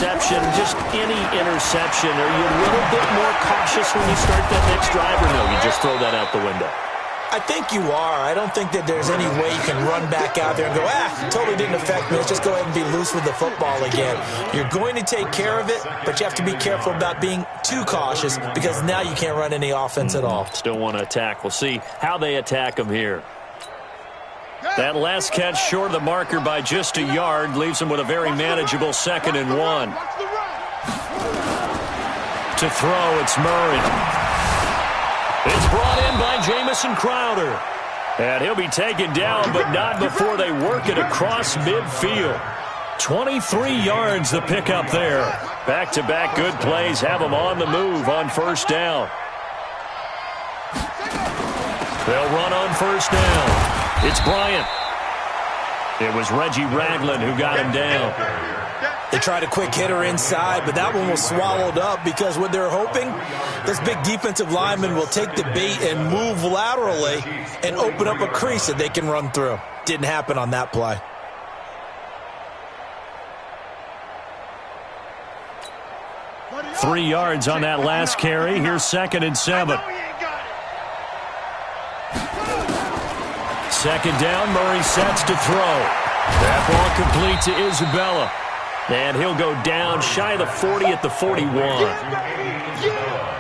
interception, just any interception, are you a little bit more cautious when you start that next drive, or no, you just throw that out the window? I think you are. I don't think that there's any way you can run back out there and go, totally didn't affect me. Let's just go ahead and be loose with the football again. You're going to take care of it, but you have to be careful about being too cautious because now you can't run any offense at all. Still want to attack. We'll see how they attack them here. That last catch short of the marker by just a yard leaves them with a very manageable 2nd and 1. To throw, it's Murray. It's brought in by Jamison Crowder. And he'll be taken down, but not before they work it across midfield. 23 yards the pickup there. Back-to-back good plays have them on the move on first down. They'll run on first down. It's Bryant. It was Reggie Ragland who got him down. They tried a quick hitter inside, but that one was swallowed up because what they're hoping, this big defensive lineman will take the bait and move laterally and open up a crease that they can run through. Didn't happen on that play. Three yards on that last carry. Here's 2nd and 7. 2nd down, Murray sets to throw. That ball complete to Isabella. And he'll go down shy of the 40 at the 41.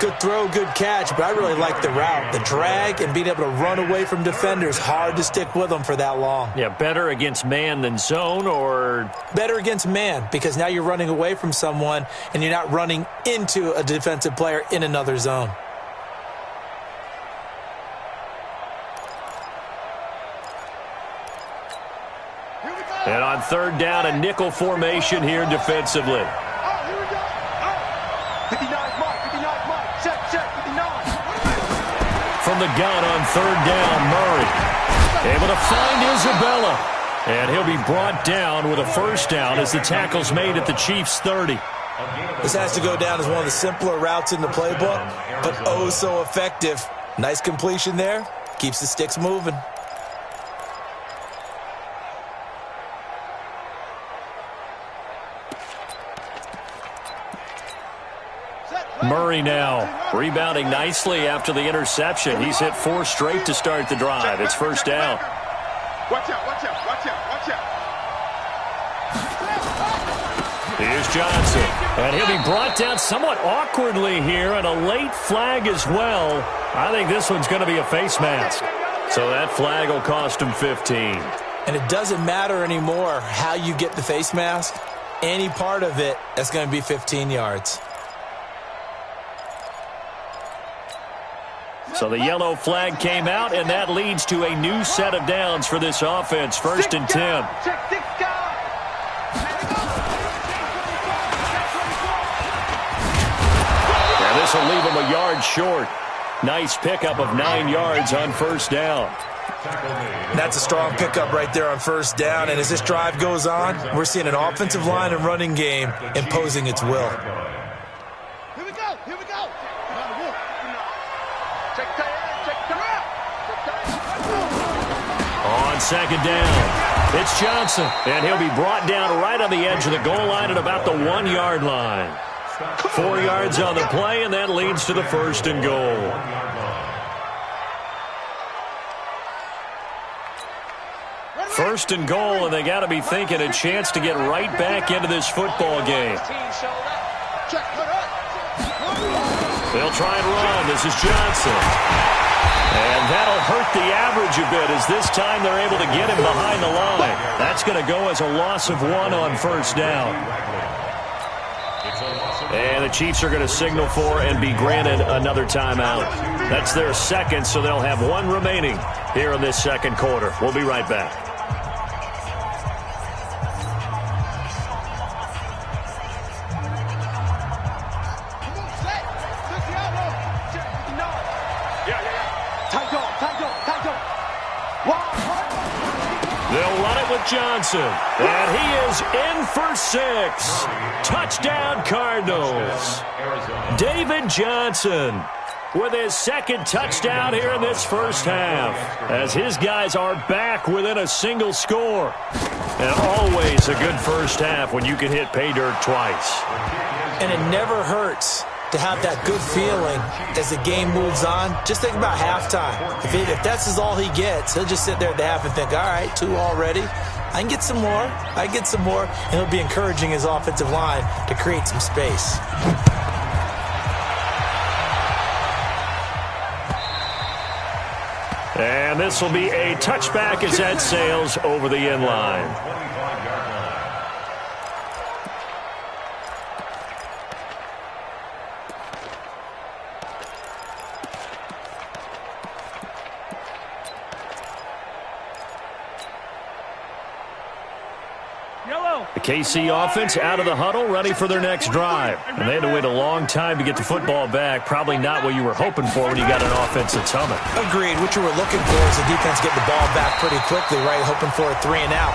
Good throw, good catch, but I really like the route. The drag and being able to run away from defenders, hard to stick with them for that long. Yeah, better against man than zone, or? Better against man, because now you're running away from someone and you're not running into a defensive player in another zone. And on 3rd down, a nickel formation here defensively. 59 mark, 59 mark, check, 59. From the gun on 3rd down, Murray able to find Isabella. And he'll be brought down with a first down as the tackle's made at the Chiefs' 30. This has to go down as one of the simpler routes in the playbook, but oh so effective. Nice completion there. Keeps the sticks moving. Murray now rebounding nicely after the interception. He's hit 4 straight to start the drive. It's first down. Watch out, watch out, watch out, watch out. Here's Johnson. And he'll be brought down somewhat awkwardly here, and a late flag as well. I think this one's going to be a face mask. So that flag will cost him 15. And it doesn't matter anymore how you get the face mask. Any part of it, that's going to be 15 yards. So the yellow flag came out, and that leads to a new set of downs for this offense. 1st and 10. Now this will leave them a yard short. Nice pickup of 9 yards on first down. That's a strong pickup right there on first down. And as this drive goes on, we're seeing an offensive line and running game imposing its will. Here we go, here we go. On 2nd down, it's Johnson, and he'll be brought down right on the edge of the goal line at about the 1-yard line. 4 yards on the play, and that leads to the 1st and goal. First and goal, and they got to be thinking a chance to get right back into this football game. They'll try and run. This is Johnson. And that'll hurt the average a bit as this time they're able to get him behind the line. That's going to go as a loss of 1 on first down. And the Chiefs are going to signal for and be granted another timeout. That's their 2nd, so they'll have 1 remaining here in this 2nd quarter. We'll be right back. They'll run it with Johnson, and he is in for 6. Touchdown, Cardinals. David Johnson. with his second touchdown here in this first half, as his guys are back within a single score. And always a good first half when you can hit pay dirt twice. And it never hurts to have that good feeling as the game moves on. Just think about halftime. If that's all he gets, he'll just sit there at the half and think, all right, 2 already. I can get some more. I can get some more. And he'll be encouraging his offensive line to create some space. And this will be a touchback as that sails over the end line. The KC offense out of the huddle, ready for their next drive. And they had to wait a long time to get the football back. Probably not what you were hoping for when you got an offense that's humming. Agreed. What you were looking for is the defense get the ball back pretty quickly, right? Hoping for a 3 and out.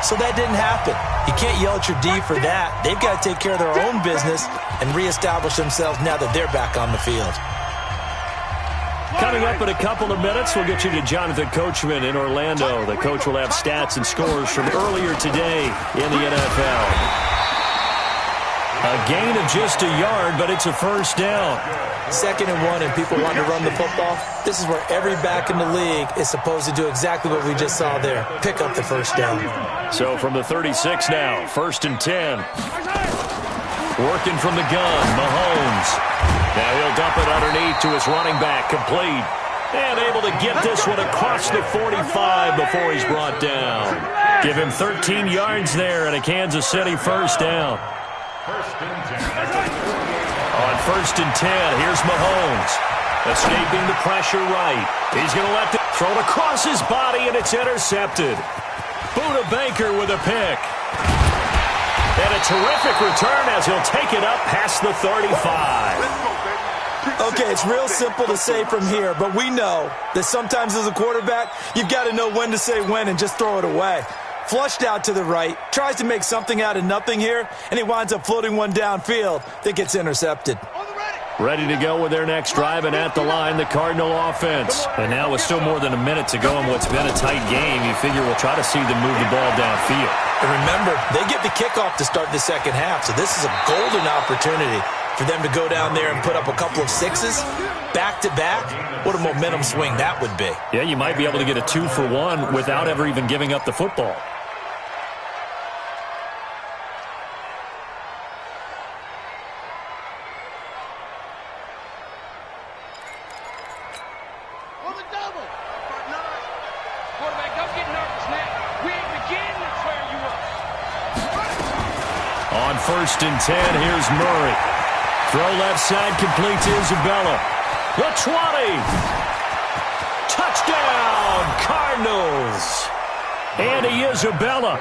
So that didn't happen. You can't yell at your D for that. They've got to take care of their own business and reestablish themselves now that they're back on the field. Coming up in a couple of minutes, we'll get you to Jonathan Coachman in Orlando. The coach will have stats and scores from earlier today in the NFL. A gain of just a yard, but it's a first down. 2nd and 1, and people want to run the football. This is where every back in the league is supposed to do exactly what we just saw there. Pick up the first down. So from the 36 now, 1st and 10. Working from the gun, Mahomes. Now he'll dump it underneath to his running back, complete. And able to get this one across the 45 before he's brought down. Give him 13 yards there and a Kansas City first down. On 1st and 10, here's Mahomes. Escaping the pressure right. He's going to let it throw it across his body, and it's intercepted. Buda Baker with a pick. And a terrific return as he'll take it up past the 35. Okay, it's real simple to say from here, but we know that sometimes as a quarterback, you've got to know when to say when and just throw it away. Flushed out to the right, tries to make something out of nothing here, and he winds up floating one downfield that gets intercepted. Ready to go with their next drive, and at the line, the Cardinal offense. And now with still more than a minute to go in what's been a tight game, you figure we'll try to see them move the ball downfield. And remember, they get the kickoff to start the second half, so this is a golden opportunity for them to go down there and put up a couple of 6s back-to-back. What a momentum swing that would be. Yeah, you might be able to get a 2-for-1 without ever even giving up the football. On 1st and 10, here's Murray. Throw left side, complete to Isabella. The 20. Touchdown, Cardinals. Andy Isabella,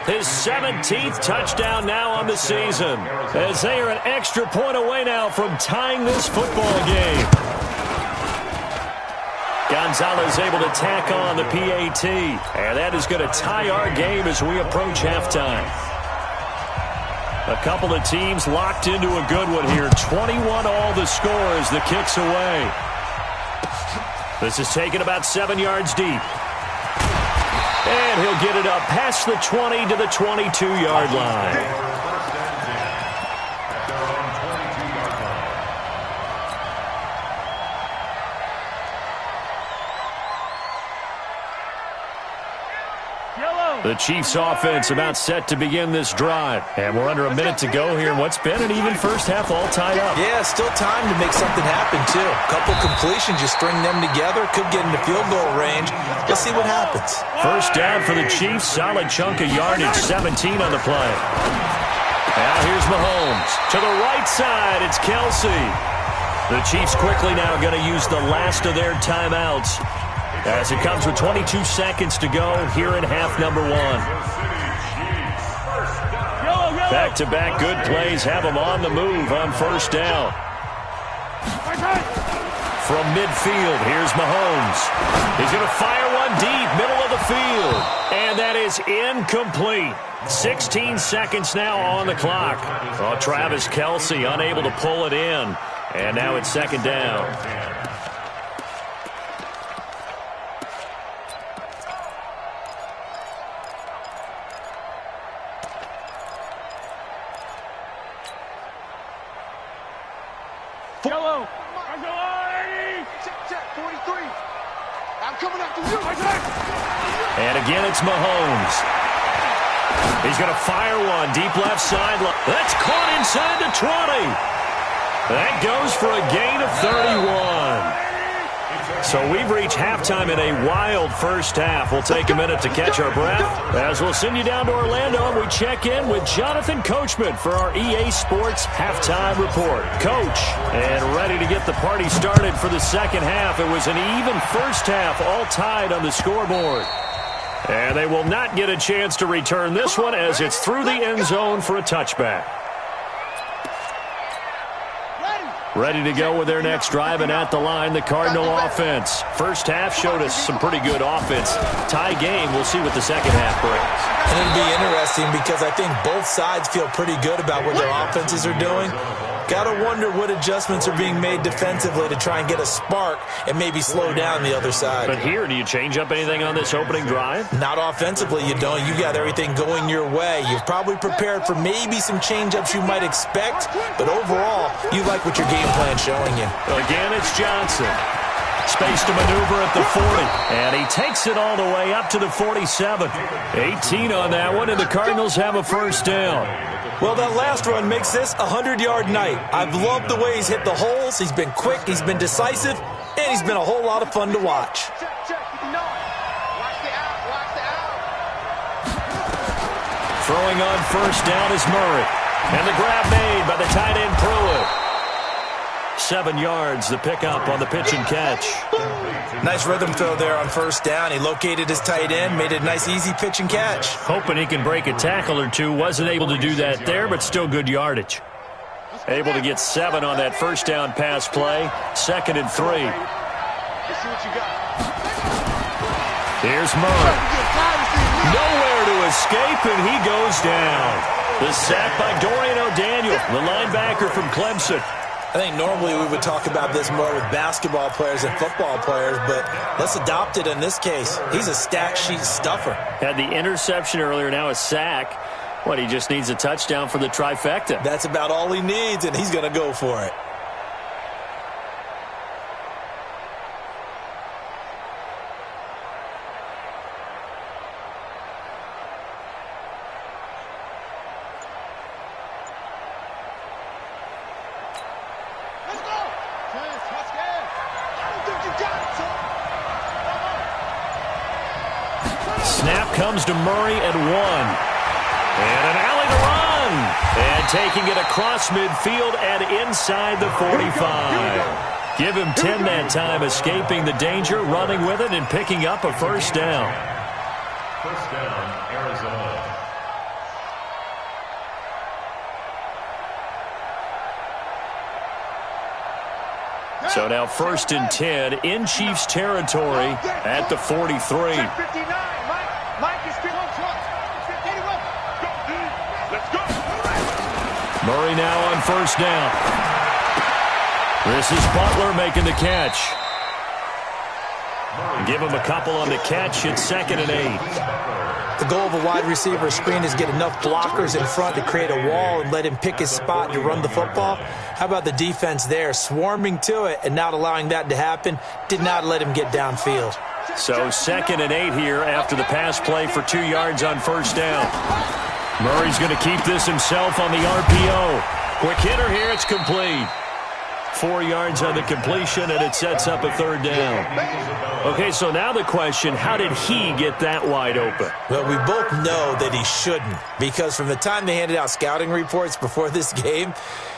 his 17th touchdown now on the season, as they are an extra point away now from tying this football game. Gonzalez able to tack on the PAT, and that is going to tie our game as we approach halftime. A couple of teams locked into a good one here. 21 all the score as the kick's away. This is taken about 7 yards deep. And he'll get it up past the 20 to the 22-yard line. The Chiefs offense about set to begin this drive. And we're under a minute to go here in what's been an even first half all tied up. Yeah, still time to make something happen, too. A couple completions, you string them together, could get into field goal range. Let's see what happens. First down for the Chiefs. Solid chunk of yardage, 17 on the play. Now here's Mahomes. To the right side, it's Kelsey. The Chiefs quickly now going to use the last of their timeouts, as it comes with 22 seconds to go here in half number 1. Back-to-back good plays have them on the move on first down. From midfield, here's Mahomes. He's going to fire one deep, middle of the field. And that is incomplete. 16 seconds now on the clock. Oh, Travis Kelsey unable to pull it in. And now it's second down. Yellow. Check, 43. I'm coming after you. And again, it's Mahomes. He's going to fire one deep left sideline. That's caught inside the 20. That goes for a gain of 31. So we've reached halftime in a wild first half. We'll take a minute to catch our breath as we'll send you down to Orlando and we check in with Jonathan Coachman for our EA Sports Halftime Report. Coach, and ready to get the party started for the second half. It was an even first half, all tied on the scoreboard. And they will not get a chance to return this one as it's through the end zone for a touchback. Ready to go with their next drive, and at the line, the Cardinal offense. First half showed us some pretty good offense. Tie game, we'll see what the second half brings. And it'll be interesting because I think both sides feel pretty good about what their offenses are doing. Gotta wonder what adjustments are being made defensively to try and get a spark and maybe slow down the other side. But here, do you change up anything on this opening drive? Not offensively, you don't. You got everything going your way. You've probably prepared for maybe some change-ups you might expect, but overall, you like what your game plan's showing you. Again, it's Johnson. Space to maneuver at the 40, and he takes it all the way up to the 47. 18 on that one, and the Cardinals have a first down. Well, that last run makes this a 100-yard night. I've loved the way he's hit the holes. He's been quick, he's been decisive, and he's been a whole lot of fun to watch. Throwing on first down is Murray, and the grab made by the tight end Pruitt. 7 yards, the pickup on the pitch and catch. Nice rhythm throw there on first down. He located his tight end, made it a nice, easy pitch and catch. Hoping he can break a tackle or two. Wasn't able to do that there, but still good yardage. Able to get 7 on that first down pass play. 2nd and 3. Let's see what you got. Here's Murray. Nowhere to escape, and he goes down. The sack by Dorian O'Daniel, the linebacker from Clemson. I think normally we would talk about this more with basketball players and football players, but let's adopt it in this case. He's a stat sheet stuffer. Had the interception earlier, now a sack. What, he just needs a touchdown for the trifecta. That's about all he needs, and he's going to go for it. Snap comes to Murray at 1. And an alley to run. And taking it across midfield and inside the 45. Give him 10 that time, escaping the danger, running with it, and picking up a first down. First down, Arizona. So now 1st and 10 in Chiefs territory at the 43. Murray now on first down. This is Butler making the catch. Give him a couple on the catch. It's 2nd and 8. The goal of a wide receiver screen is get enough blockers in front to create a wall and let him pick his spot to run the football. How about the defense there, swarming to it and not allowing that to happen? Did not let him get downfield. So 2nd and 8 here after the pass play for 2 yards on first down. Murray's going to keep this himself on the RPO. Quick hitter here, it's complete. 4 yards on the completion, and it sets up a 3rd down. Okay, so now the question, how did he get that wide open? Well, we both know that he shouldn't, because from the time they handed out scouting reports before this game,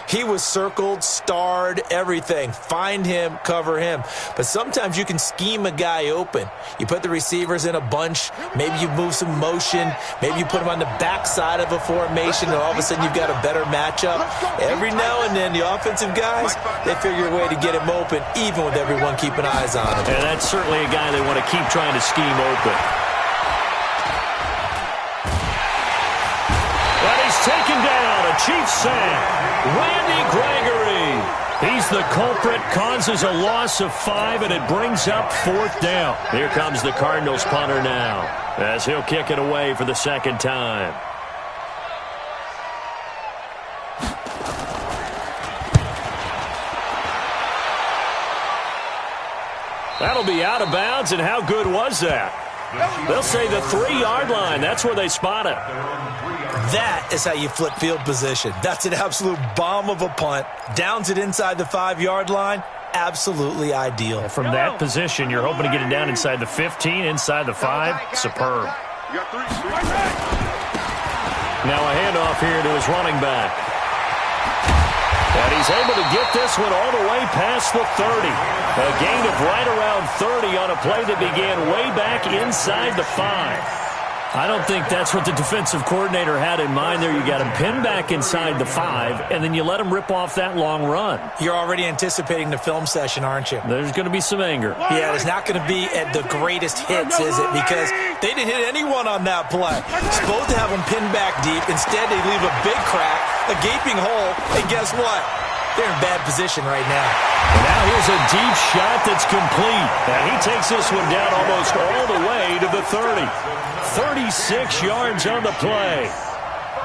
he was circled, starred, everything. Find him, cover him. But sometimes you can scheme a guy open. You put the receivers in a bunch. Maybe you move some motion. Maybe you put them on the backside of a formation, and all of a sudden you've got a better matchup. Every now and then, the offensive guys, they figure a way to get him open, even with everyone keeping eyes on him. And that's certainly a guy they want to keep trying to scheme open. But he's taken down, a Chiefs sack. Randy Gregory. He's the culprit, causes a loss of 5, and it brings up 4th down. Here comes the Cardinals punter now, as he'll kick it away for the 2nd time. That'll be out of bounds, and how good was that? They'll say the 3-yard line. That's where they spot it. That is how you flip field position. That's an absolute bomb of a punt. Downs it inside the 5-yard line. Absolutely ideal. From that position, you're hoping to get it down inside the 15, inside the 5. Superb. Now a handoff here to his running back. And he's able to get this one all the way past the 30. A gain of right around 30 on a play that began way back inside the 5. I don't think that's what the defensive coordinator had in mind there. You got him pinned back inside the 5, and then you let him rip off that long run. You're already anticipating the film session, aren't you? There's going to be some anger. Yeah, it's not going to be at the greatest hits, is it? Because they didn't hit anyone on that play. Supposed to have them pinned back deep. Instead, they leave a big crack, a gaping hole, and guess what? They're in bad position right now. And now here's a deep shot that's complete. And he takes this one down almost all the way to the 30. 36 yards on the play.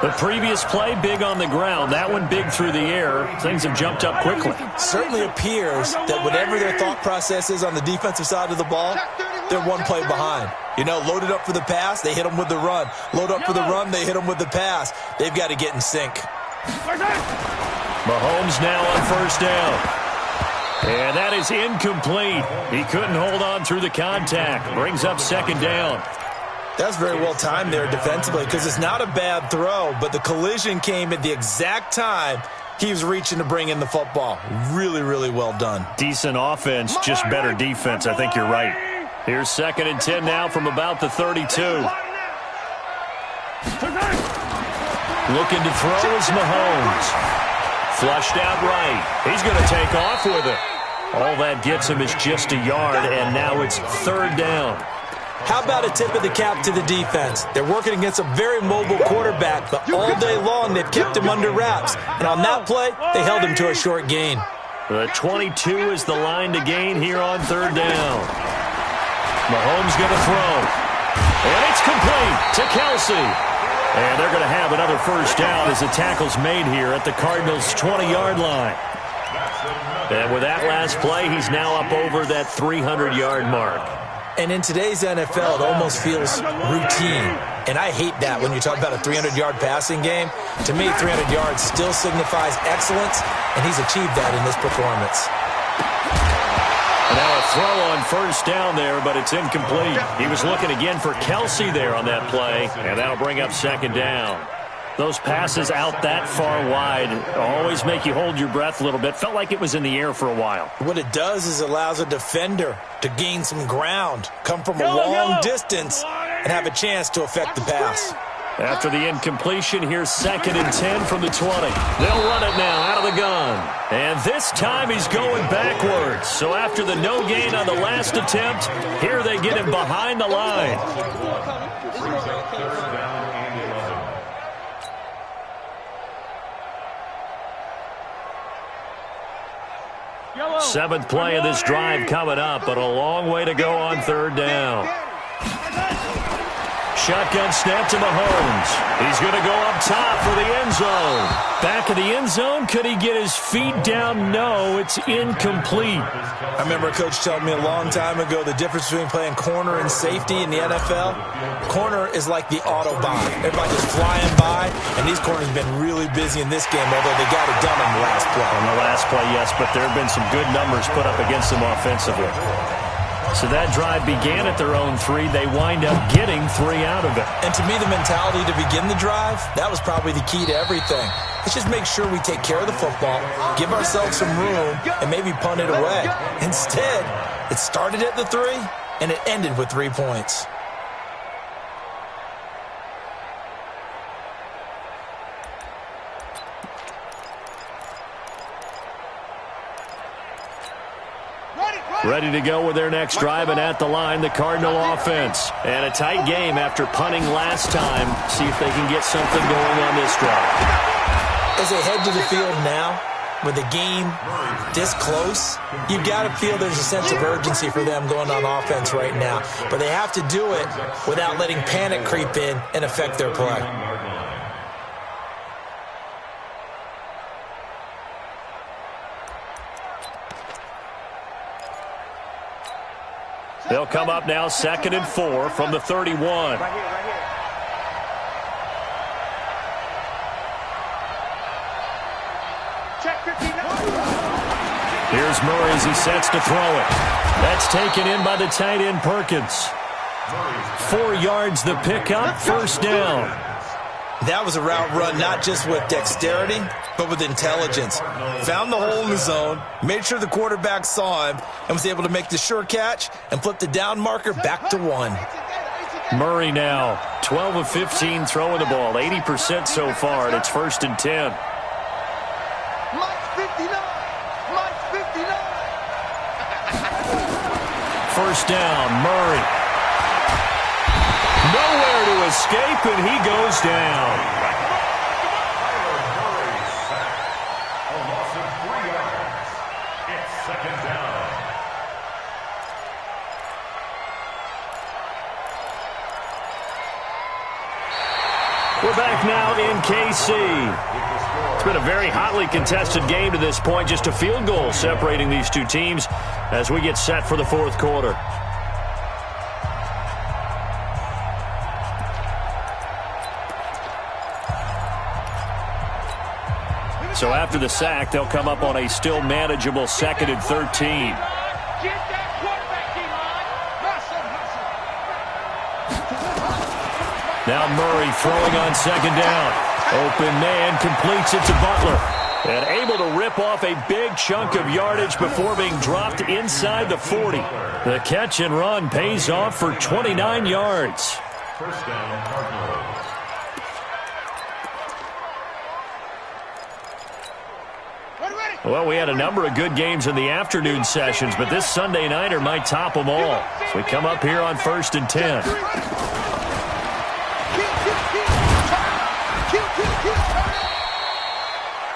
The previous play, big on the ground. That one big through the air. Things have jumped up quickly. Certainly appears that whatever their thought process is on the defensive side of the ball, they're one play behind. You know, loaded up for the pass, they hit them with the run. Load up for the run, they hit them with the pass. They've got to get in sync. Mahomes now on first down. And that is incomplete. He couldn't hold on through the contact. Brings up second down. That's very well timed there defensively because it's not a bad throw, but the collision came at the exact time he was reaching to bring in the football. Really, really well done. Decent offense, just better defense. I think you're right. Here's 2nd and 10 now from about the 32. Looking to throw is Mahomes. Flushed out right. He's going to take off with it. All that gets him is just a yard, and now it's 3rd down. How about a tip of the cap to the defense? They're working against a very mobile quarterback, but all day long they've kept him under wraps. And on that play, they held him to a short gain. The 22 is the line to gain here on 3rd down. Mahomes going to throw. And it's complete to Kelsey. And they're going to have another first down as the tackle's made here at the Cardinals' 20-yard line. And with that last play, he's now up over that 300-yard mark. And in today's NFL, it almost feels routine. And I hate that when you talk about a 300-yard passing game. To me, 300 yards still signifies excellence, and he's achieved that in this performance. And now a throw on first down there, but it's incomplete. He was looking again for Kelsey there on that play, and that'll bring up 2nd down. Those passes out that far wide always make you hold your breath a little bit. Felt like it was in the air for a while. What it does is allows a defender to gain some ground, come from a long distance, and have a chance to affect the pass. After the incompletion, here's 2nd and 10 from the 20. They'll run it now out of the gun. And this time he's going backwards. So after the no gain on the last attempt, here they get him behind the line. Seventh play of this drive coming up, but a long way to go on 3rd down. Shotgun snap to Mahomes. He's going to go up top for the end zone. Back of the end zone. Could he get his feet down? No, it's incomplete. I remember a coach telling me a long time ago the difference between playing corner and safety in the NFL. Corner is like the Autobahn. Everybody's just flying by, and these corners have been really busy in this game, although they got it done on the last play. On the last play, yes, but there have been some good numbers put up against them offensively. So that drive began at their own 3. They wind up getting 3 out of it. And to me, the mentality to begin the drive, that was probably the key to everything. Let's just make sure we take care of the football, give ourselves some room, and maybe punt it away. Instead, it started at the 3, and it ended with 3 points. Ready to go with their next drive, and at the line, the Cardinal offense. And a tight game after punting last time. See if they can get something going on this drive. As they head to the field now, with the game this close, you've got to feel there's a sense of urgency for them going on offense right now. But they have to do it without letting panic creep in and affect their play. They'll come up now 2nd and 4 from the 31. Right here. Check 59. Here's Murray as he sets to throw it. That's taken in by the tight end Perkins. 4 yards the pickup, first down. That was a route run not just with dexterity, but with intelligence. Found the hole in the zone, made sure the quarterback saw him, and was able to make the sure catch and flip the down marker back to 1. Murray now, 12 of 15 throwing the ball, 80% so far, and it's 1st and 10. Mike's 59. Mike's 59. First down, Murray. Nowhere to escape, and he goes down. A loss of 3 yards. It's 2nd down. We're back now in KC. It's been a very hotly contested game to this point. Just a field goal separating these two teams as we get set for the 4th quarter. So after the sack, they'll come up on a still manageable 2nd and 13. Now Murray throwing on 2nd down. Open man completes it to Butler. And able to rip off a big chunk of yardage before being dropped inside the 40. The catch and run pays off for 29 yards. First down, Cardinals. Well, we had a number of good games in the afternoon sessions, but this Sunday nighter might top them all. So we come up here on 1st and 10.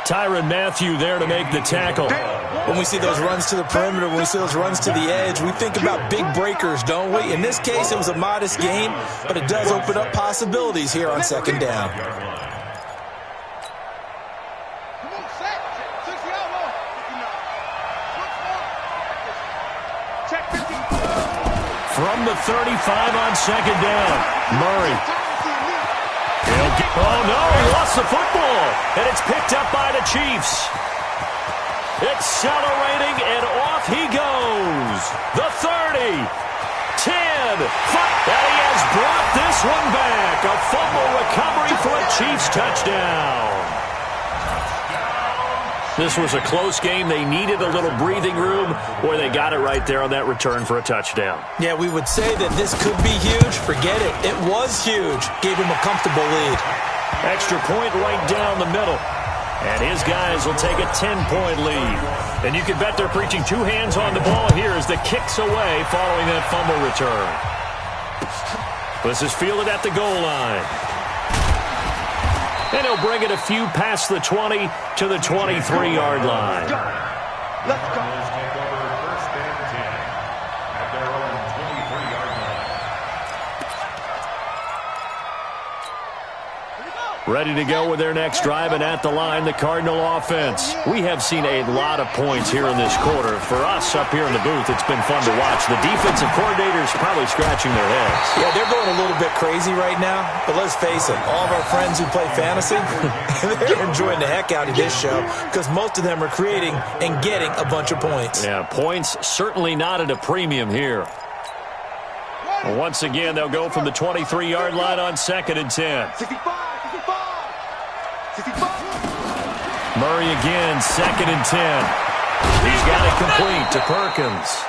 Tyrann Mathieu there to make the tackle. When we see those runs to the perimeter, when we see those runs to the edge, we think about big breakers, don't we? In this case, it was a modest game, but it does open up possibilities here on 2nd down. From the 35 on 2nd down, Murray. Oh, no, he lost the football, and it's picked up by the Chiefs. Accelerating, and off he goes. The 30, 10, 5, and he has brought this one back. A fumble recovery for a Chiefs touchdown. This was a close game. They needed a little breathing room, or they got it right there on that return for a touchdown. Yeah, we would say that this could be huge. Forget it. It was huge. Gave him a comfortable lead. Extra point right down the middle. And his guys will take a 10-point lead. And you can bet they're preaching 2 hands on the ball here as the kick's away following that fumble return. This is fielded at the goal line. And he'll bring it a few past the 20 to the 23-yard line. Let's go. Take over 1st and 10 at their own 23-yard line. Ready to go with their next drive, and at the line, the Cardinal offense. We have seen a lot of points here in this quarter. For us up here in the booth, it's been fun to watch. The defensive coordinators probably scratching their heads. Yeah, they're going a little bit crazy right now, but let's face it, all of our friends who play fantasy, they're enjoying the heck out of this show because most of them are creating and getting a bunch of points. Yeah, points certainly not at a premium here. Well, once again, they'll go from the 23-yard line on 2nd and 10. 65. Murray again, 2nd and 10. He's got it complete to Perkins.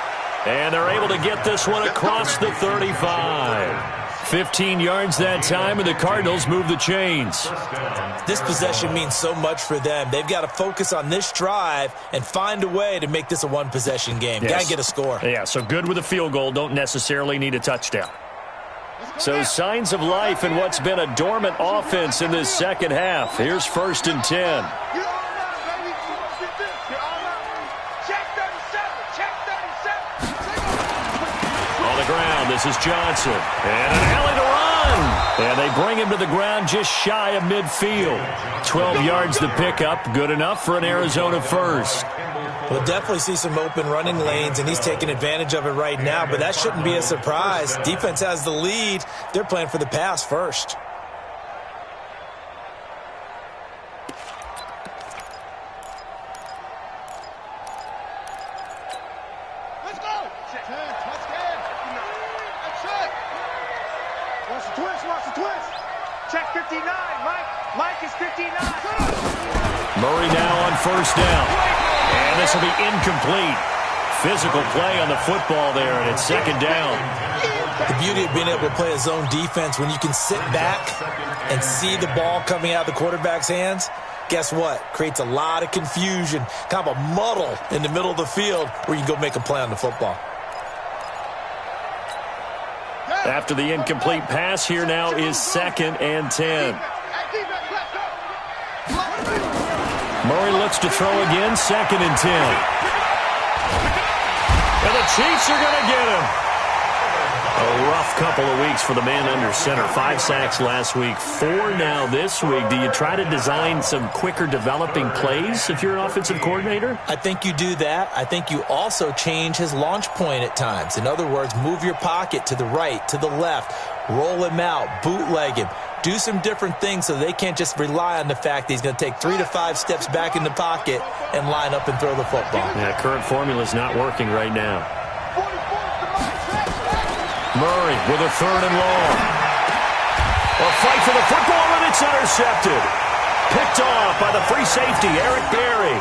And they're able to get this one across the 35. 15 yards that time, and the Cardinals move the chains. This possession means so much for them. They've got to focus on this drive and find a way to make this a one-possession game. Yes. Got to get a score. Yeah, so good with a field goal. Don't necessarily need a touchdown. So signs of life in what's been a dormant offense in this second half. Here's 1st and 10. On the ground, this is Johnson. And an alley to run. And they bring him to the ground just shy of midfield. 12 yards to pick up. Good enough for an Arizona first. We'll definitely see some open running lanes, and he's taking advantage of it right now, but that shouldn't be a surprise. Defense has the lead. They're playing for the pass first. Let's go. That's it. Watch the twist. Check 59, Mike. Mike is 59. Murray now on first down. And this will be incomplete. Physical play on the football there, and it's second down. The beauty of being able to play a zone defense, when you can sit back and see the ball coming out of the quarterback's hands, guess what? Creates a lot of confusion, kind of a muddle in the middle of the field where you can go make a play on the football. After the incomplete pass, here now is 2nd and 10. Murray looks to throw again, 2nd and 10. And the Chiefs are going to get him. A rough couple of weeks for the man under center. 5 sacks last week, 4 now this week. Do you try to design some quicker developing plays if you're an offensive coordinator? I think you do that. I think you also change his launch point at times. In other words, move your pocket to the right, to the left, roll him out, bootleg him. Do some different things so they can't just rely on the fact that he's going to take 3 to 5 steps back in the pocket and line up and throw the football. Yeah, current formula is not working right now. Murray with a 3rd and long. A fight for the football, and it's intercepted. Picked off by the free safety, Eric Berry.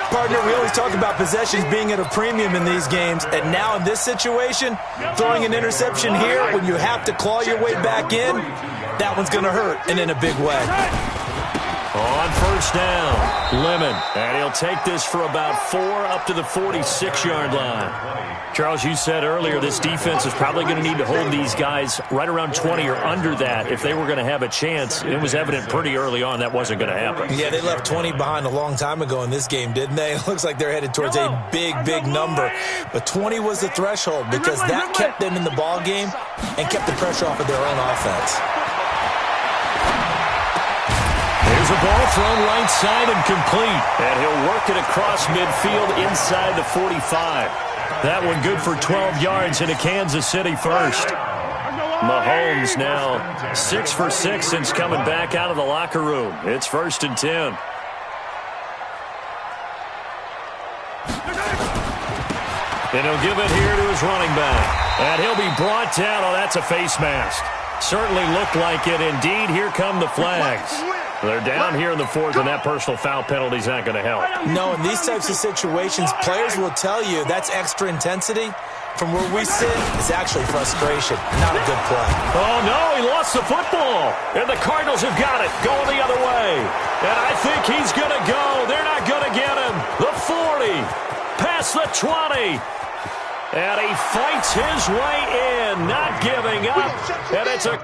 Partner, we always talk about possessions being at a premium in these games, and now in this situation, throwing an interception here when you have to claw your way back in, that one's going to hurt, and in a big way. On first down, Lemon, and he'll take this for about 4 up to the 46-yard line. Charles, you said earlier this defense is probably going to need to hold these guys right around 20 or under that if they were going to have a chance. It was evident pretty early on that wasn't going to happen. Yeah, they left 20 behind a long time ago in this game, didn't they? It looks like they're headed towards a big, big number. But 20 was the threshold because that kept them in the ball game and kept the pressure off of their own offense. Here's a ball thrown right side and complete. And he'll work it across midfield inside the 45. That one good for 12 yards into Kansas City first. Mahomes now 6 for 6 since coming back out of the locker room. It's 1st and 10. And he'll give it here to his running back. And he'll be brought down. Oh, that's a face mask. Certainly looked like it. Indeed, here come the flags. They're down here in the 4th, and that personal foul penalty is not going to help. No, in these types of situations, players will tell you that's extra intensity. From where we sit, it's actually frustration, not a good play. Oh, no, he lost the football. And the Cardinals have got it, going the other way. And I think he's going to go. They're not going to get him. The 40, past the 20. And he fights his way in, not giving up. And it's a...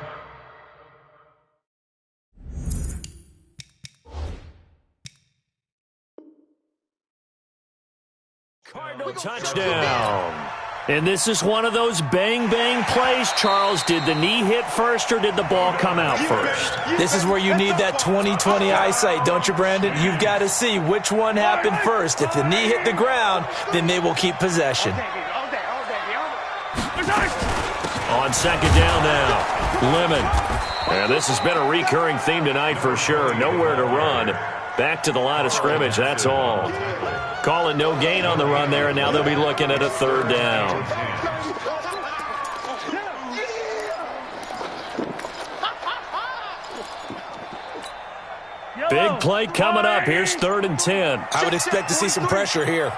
Cardinal touchdown. And this is one of those bang-bang plays, Charles. Did the knee hit first or did the ball come out first? This is where you need that 20/20 eyesight, don't you, Brandon? You've got to see which one happened first. If the knee hit the ground, then they will keep possession. On second down now, Lemon. And this has been a recurring theme tonight for sure. Nowhere to run. Back to the line of scrimmage, that's all. Calling no gain on the run there, and now they'll be looking at a 3rd down. Big play coming up. Here's 3rd and 10. I would expect to see some pressure here.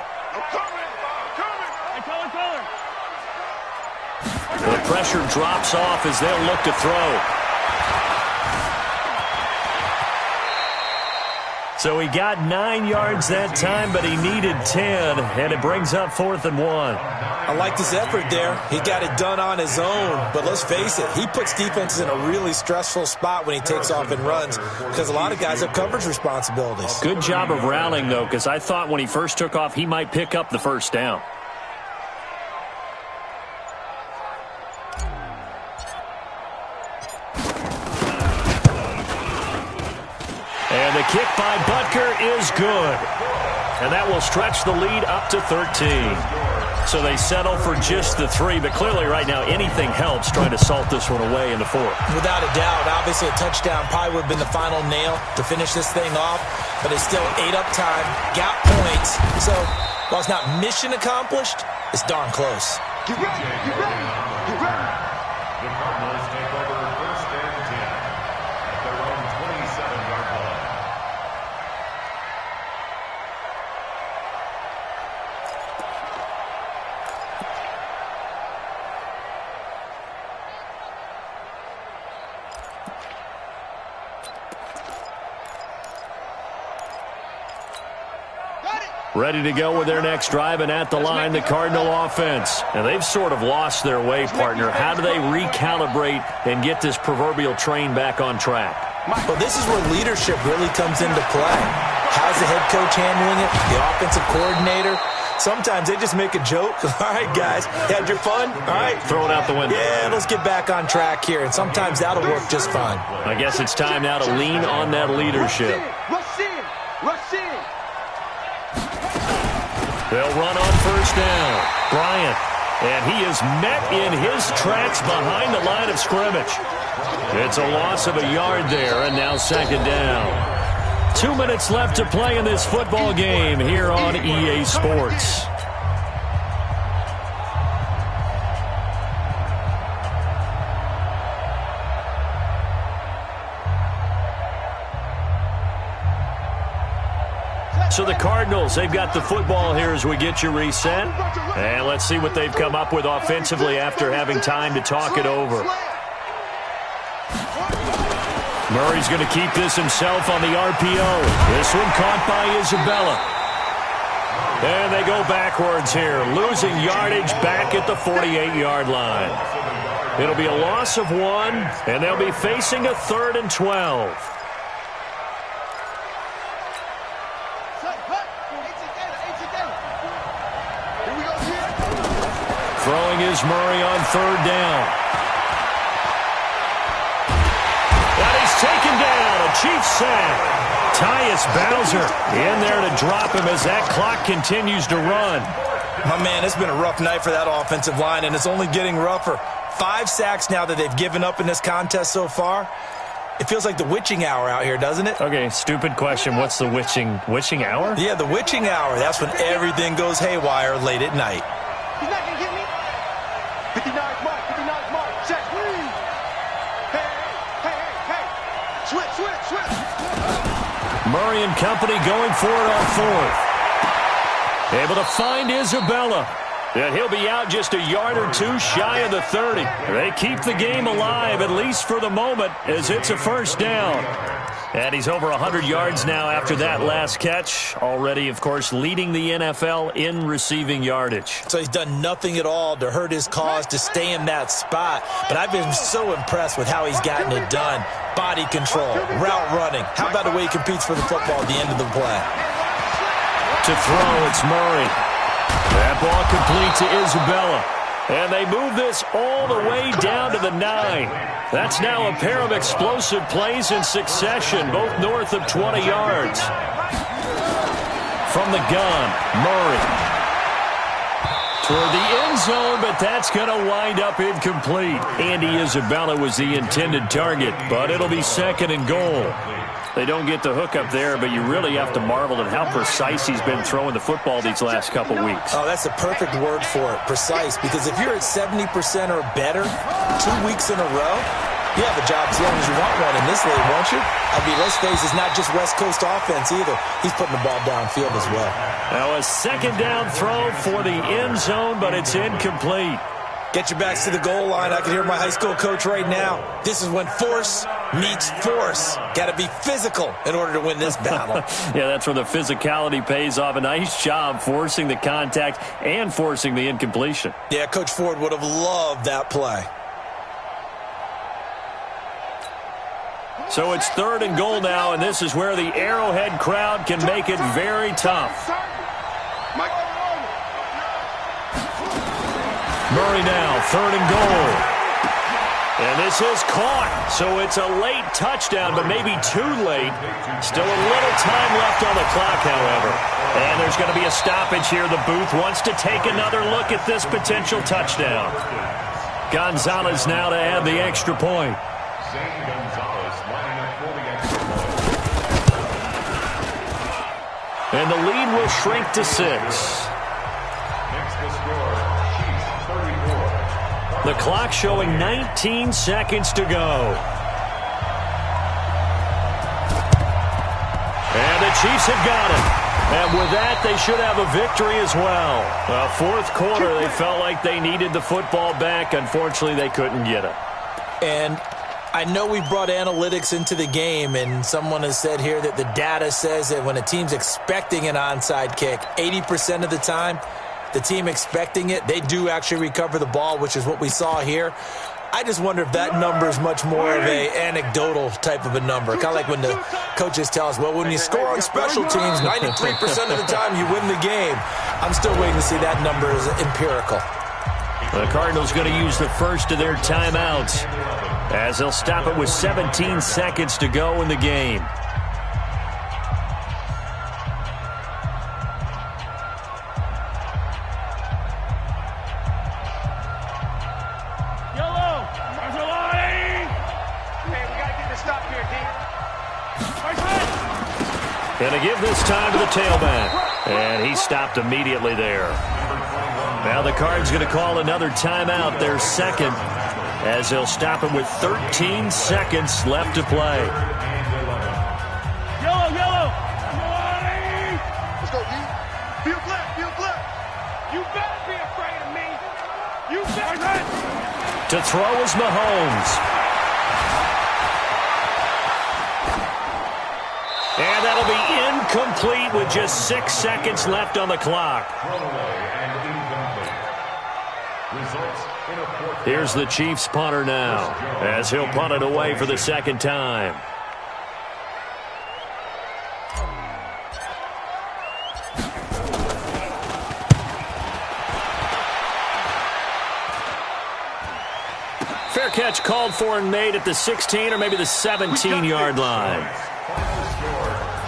The pressure drops off as they'll look to throw. So he got 9 yards that time, but he needed 10, and it brings up 4th and 1. I like this effort there. He got it done on his own, but let's face it, he puts defenses in a really stressful spot when he takes off and runs because a lot of guys have coverage responsibilities. Good job of rallying, though, because I thought when he first took off, he might pick up the first down. kick by Butker is good. And that will stretch the lead up to 13. So they settle for just the 3, but clearly right now anything helps trying to salt this one away in the 4th. Without a doubt, obviously a touchdown probably would have been the final nail to finish this thing off, but it's still 8 up time, got points. So while it's not mission accomplished, it's darn close. Get ready, get ready, get ready. The Cardinals take over 1st and 10 at their own 27-yard line. Ready to go with their next drive, and at the line, the Cardinal offense. And they've sort of lost their way, partner. How do they recalibrate and get this proverbial train back on track? Well, this is where leadership really comes into play. How's the head coach handling it? The offensive coordinator? Sometimes they just make a joke. All right, guys, had your fun? All right. Throw it out the window. Yeah, let's get back on track here, and sometimes that'll work just fine. I guess it's time now to lean on that leadership. Rush in, rush in. They'll run on 1st down. Bryant. And he is met in his tracks behind the line of scrimmage. It's a loss of a yard there, and now 2nd down. 2 minutes left to play in this football game here on EA Sports. So the Cardinals, they've got the football here as we get you reset. And let's see what they've come up with offensively after having time to talk it over. Murray's going to keep this himself on the RPO. This one caught by Isabella. And they go backwards here, losing yardage back at the 48-yard line. It'll be a loss of 1, and they'll be facing a 3rd and 12. Throwing is Murray on 3rd down. And he's taken down. A Chiefs sack. Tyus Bowser in there to drop him as that clock continues to run. My man, it's been a rough night for that offensive line, and it's only getting rougher. 5 sacks now that they've given up in this contest so far. It feels like the witching hour out here, doesn't it? Okay, stupid question. What's the witching hour? Yeah, the witching hour. That's when everything goes haywire late at night. He's not going to get me. 59 mark, 59 mark. Check, please. Hey. Switch. Murray and company going for it on 4th. Able to find Isabella. And he'll be out just a yard or 2 shy of the 30. They keep the game alive, at least for the moment, as it's a 1st down. And he's over 100 yards now after that last catch. Already, of course, leading the NFL in receiving yardage. So he's done nothing at all to hurt his cause to stay in that spot. But I've been so impressed with how he's gotten it done. Body control, route running. How about the way he competes for the football at the end of the play? To throw, it's Murray. That ball complete to Isabella. And they move this all the way down to the 9. That's now a pair of explosive plays in succession, both north of 20 yards. From the gun, Murray. Toward the end zone, but that's going to wind up incomplete. Andy Isabella was the intended target, but it'll be 2nd and goal. They don't get the hook up there, but you really have to marvel at how precise he's been throwing the football these last couple weeks. Oh, that's the perfect word for it, precise, because if you're at 70% or better 2 weeks in a row, you have a job as long as you want one in this league, won't you? I mean, let's face it, it's not just West Coast offense either. He's putting the ball downfield as well. Now a 2nd down throw for the end zone, but it's incomplete. Get your backs to the goal line. I can hear my high school coach right now. This is when force meets force. Got to be physical in order to win this battle. Yeah, that's where the physicality pays off. A nice job forcing the contact and forcing the incompletion. Yeah, Coach Ford would have loved that play. So it's 3rd and goal now, and this is where the Arrowhead crowd can make it very tough. Murray now, 3rd and goal. And this is caught, so it's a late touchdown, but maybe too late. Still a little time left on the clock, however. And there's going to be a stoppage here. The booth wants to take another look at this potential touchdown. Gonzalez now to add the extra point. Zane Gonzalez lining up for the extra point. And the lead will shrink to 6. Next the score, Chiefs 34. The clock showing 19 seconds to go. And the Chiefs have got it. And with that, they should have a victory as well. Fourth quarter, they felt like they needed the football back. Unfortunately, they couldn't get it. And I know we brought analytics into the game, and someone has said here that the data says that when a team's expecting an onside kick, 80% of the time, the team expecting it, they do actually recover the ball, which is what we saw here. I just wonder if that number is much more of a anecdotal type of a number. Kind of like when the coaches tell us, well, when you score on special teams, 93% of the time you win the game. I'm still waiting to see that number as empirical. The Cardinals going to use the first of their timeouts as they'll stop it with 17 seconds to go in the game. Going to give this time to the tailback. And he stopped immediately there. Now the Cards going to call another timeout, their second, as they'll stop it with 13 seconds left to play. Yellow, yellow. Let's go, D. Feel black, feel black. You better be afraid of me. You better. To throw is Mahomes. And that'll be incomplete with just 6 seconds left on the clock. Here's the Chiefs punter now, as he'll punt it away for the second time. Fair catch called for and made at the 16 or maybe the 17-yard line.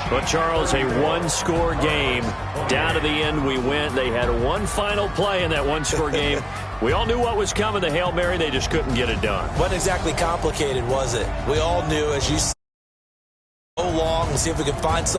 But, Charles, a one-score game. Down to the end we went. They had one final play in that one-score game. We all knew what was coming, the Hail Mary. They just couldn't get it done. Wasn't exactly complicated, was it? We all knew, as you said, so long. We'll see if we can find some.